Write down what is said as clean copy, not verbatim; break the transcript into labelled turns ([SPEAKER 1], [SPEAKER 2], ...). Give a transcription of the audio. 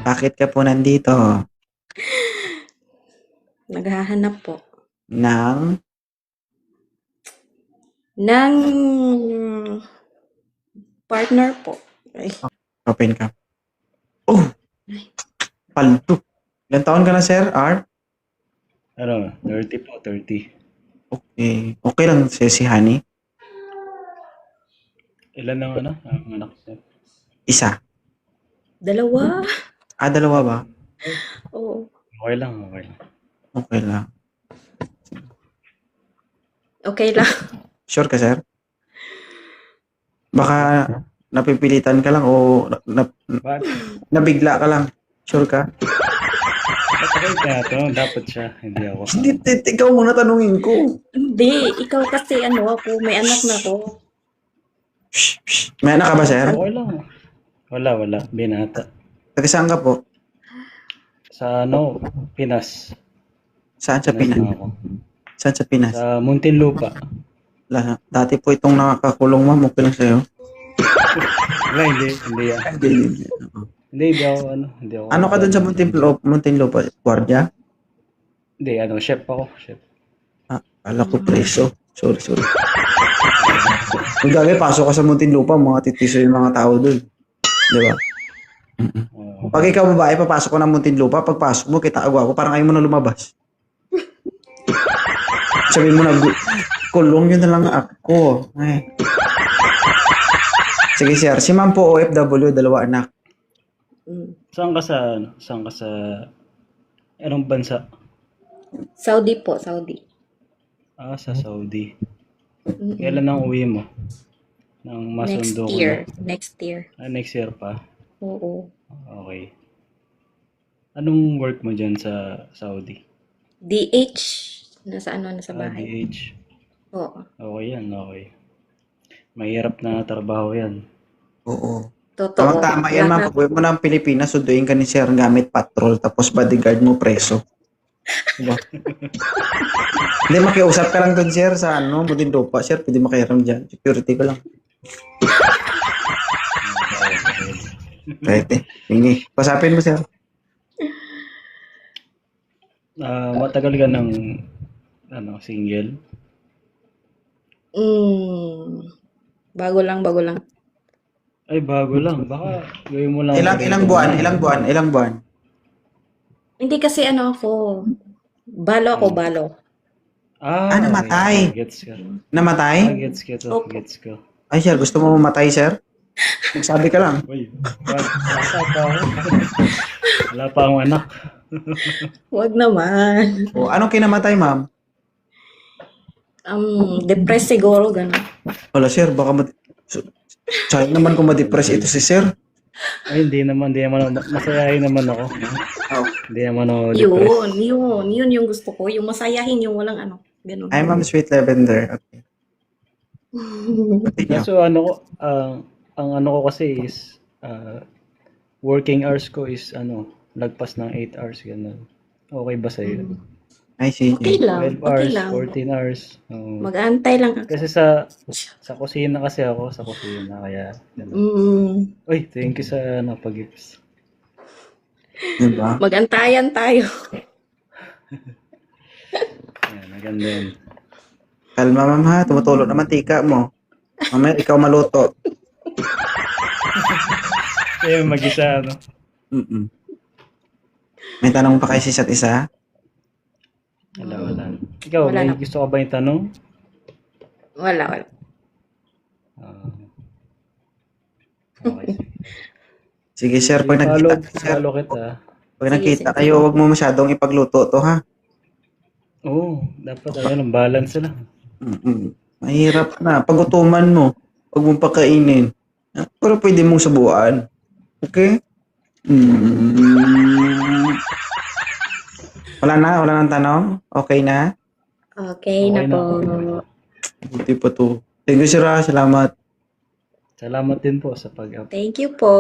[SPEAKER 1] Bakit ka po nandito?
[SPEAKER 2] Naghahanap po
[SPEAKER 1] Ng
[SPEAKER 2] ng partner po. Ay,
[SPEAKER 1] open ka. Oh, paldo. Ilan taon ka na, sir? Art?
[SPEAKER 3] Ano, 30 po, 30.
[SPEAKER 1] Okay. Okay lang, si Honey.
[SPEAKER 3] Ilan ang ang anak niya?
[SPEAKER 1] Isa.
[SPEAKER 2] dalawa.
[SPEAKER 1] Dalawa ba?
[SPEAKER 2] Oo.
[SPEAKER 3] Okay lang, okay lang.
[SPEAKER 1] Okay lang.
[SPEAKER 2] Okay lang.
[SPEAKER 1] Sure ka, sir? Baka napipilitan ka lang o
[SPEAKER 3] Bakit?
[SPEAKER 1] nabigla ka lang. Sure ka?
[SPEAKER 3] Patay ka to, dapat siya, hindi ako.
[SPEAKER 1] Hindi, ikaw muna tanungin ko.
[SPEAKER 2] Hindi, ikaw kasi ako, may anak na ko.
[SPEAKER 1] Shh, shh. May anak ka ba, sir?
[SPEAKER 3] Okay lang. Wala, binata.
[SPEAKER 1] Taga saan ka po?
[SPEAKER 3] Sa Pinas.
[SPEAKER 1] Saan sa
[SPEAKER 3] Pinas
[SPEAKER 1] Pinas?
[SPEAKER 3] na ako.
[SPEAKER 1] Saan sa Pinas?
[SPEAKER 3] Sa Muntinlupa.
[SPEAKER 1] Dati po itong nakakakulong, ma'am. Okay lang sa'yo?
[SPEAKER 3] Wala, hindi yan. Hindi ako, hindi ako.
[SPEAKER 1] Ano ka dun sa Muntinlupa? Guardia?
[SPEAKER 3] Hindi, chef ako, chef.
[SPEAKER 1] Kala ko preso. Sorry. Kung gagawin, pasok ka sa Muntinlupa, mga titiso yung mga tao dun. Di ba? Pag ikaw babae, papasok ko ng Muntinlupa, pagpasok mo, kita agwa ko, parang ayaw mo na lumabas. Sabihin mo na, kulong yun na lang ako. Ay. Sige, sir. Si ma'am po, OFW, 2 anak.
[SPEAKER 3] Saan ka sa, anong bansa?
[SPEAKER 2] Saudi po, Saudi.
[SPEAKER 3] Sa Saudi. Kailan ang uwi mo? Nang masundo ko na.
[SPEAKER 2] Next year.
[SPEAKER 3] Next year pa?
[SPEAKER 2] Oo.
[SPEAKER 3] Okay. Anong work mo dyan sa Saudi?
[SPEAKER 2] DH. Nasa bahay.
[SPEAKER 3] DH.
[SPEAKER 2] Oo.
[SPEAKER 3] Okay yan, okay. Mahirap na trabaho yan.
[SPEAKER 1] Oo.
[SPEAKER 2] Totoo.
[SPEAKER 1] Tama yan, ma'am. Pag uwi mo ng Pilipinas, sunduin ka ni sir gamit patrol, tapos bodyguard mo preso. Diba? Hindi, makiusap ka lang dun, sir, sa Muntinlupa. Sir, pwede makiaram dyan. Security ko lang. Pwede. Hingi. Pasapin mo, sir.
[SPEAKER 3] Matagal ka ng single?
[SPEAKER 2] Bago lang.
[SPEAKER 3] Ay, bago lang. Baka gawin mo lang.
[SPEAKER 1] Ilang buwan?
[SPEAKER 2] Hindi kasi ako. Balo.
[SPEAKER 1] Namatay.
[SPEAKER 3] Gets ka.
[SPEAKER 1] Namatay?
[SPEAKER 3] Gets
[SPEAKER 2] Opo.
[SPEAKER 3] ka.
[SPEAKER 1] Ay, sir, gusto mo mamatay, sir? Sabi ka lang.
[SPEAKER 3] Uy, basta pa ako. Wala pa akong anak.
[SPEAKER 2] Wag naman.
[SPEAKER 1] O, anong kinamatay, ma'am?
[SPEAKER 2] Depressed siguro, gano'n.
[SPEAKER 1] Wala, sir, baka sayang naman kung ma-depress ito si sir.
[SPEAKER 3] Ay, hindi naman masayahin naman ako.
[SPEAKER 1] Oh.
[SPEAKER 3] Hindi naman ako depressed.
[SPEAKER 2] Yun yung gusto ko. Yung masayahin, yung walang gano'n.
[SPEAKER 1] Ay, ma'am, sweet lavender. Okay. Continue.
[SPEAKER 3] So ang ko kasi is working hours ko is lagpas ng 8 hours ganun. Okay ba sa'yo?
[SPEAKER 1] Ay, sige.
[SPEAKER 2] Okay lang.
[SPEAKER 3] 12 hours,
[SPEAKER 2] Okay lang.
[SPEAKER 3] 14 hours.
[SPEAKER 2] Mag-aantay lang ako.
[SPEAKER 3] Kasi sa kusina kasi ako, kaya ganun. Uy, thank you sa pag-gifts.
[SPEAKER 1] Diba?
[SPEAKER 2] Mag-antayan tayo.
[SPEAKER 3] Yan, maganda yan.
[SPEAKER 1] Kalma, ma'am, ha? Tumutulo naman tika mo. Mamaya, ikaw maluto.
[SPEAKER 3] Kaya mag-isa,
[SPEAKER 1] May tanong pa kayo sa isa't isa?
[SPEAKER 3] Wala. Ikaw,
[SPEAKER 2] Wala
[SPEAKER 3] may
[SPEAKER 2] na.
[SPEAKER 3] gusto ka ba yung tanong?
[SPEAKER 2] Wala.
[SPEAKER 3] Okay.
[SPEAKER 1] Sige, sir. Pag
[SPEAKER 3] Follow kita.
[SPEAKER 1] pag
[SPEAKER 2] Sige,
[SPEAKER 1] nakita
[SPEAKER 2] sige.
[SPEAKER 1] kayo, huwag mo masyadong ipagluto to, ha?
[SPEAKER 3] Oo, dapat balance lang.
[SPEAKER 1] Mahirap na. Pagutuman mo. Huwag mong pakainin. Pero pwede mong sabuan. Okay? Wala nang tanong? Okay na?
[SPEAKER 2] Okay na
[SPEAKER 3] Okay na,
[SPEAKER 2] po.
[SPEAKER 3] okay na.
[SPEAKER 1] Buti pa to. Thank you, sir. Salamat.
[SPEAKER 3] Salamat din po sa pag-up.
[SPEAKER 2] Thank you po.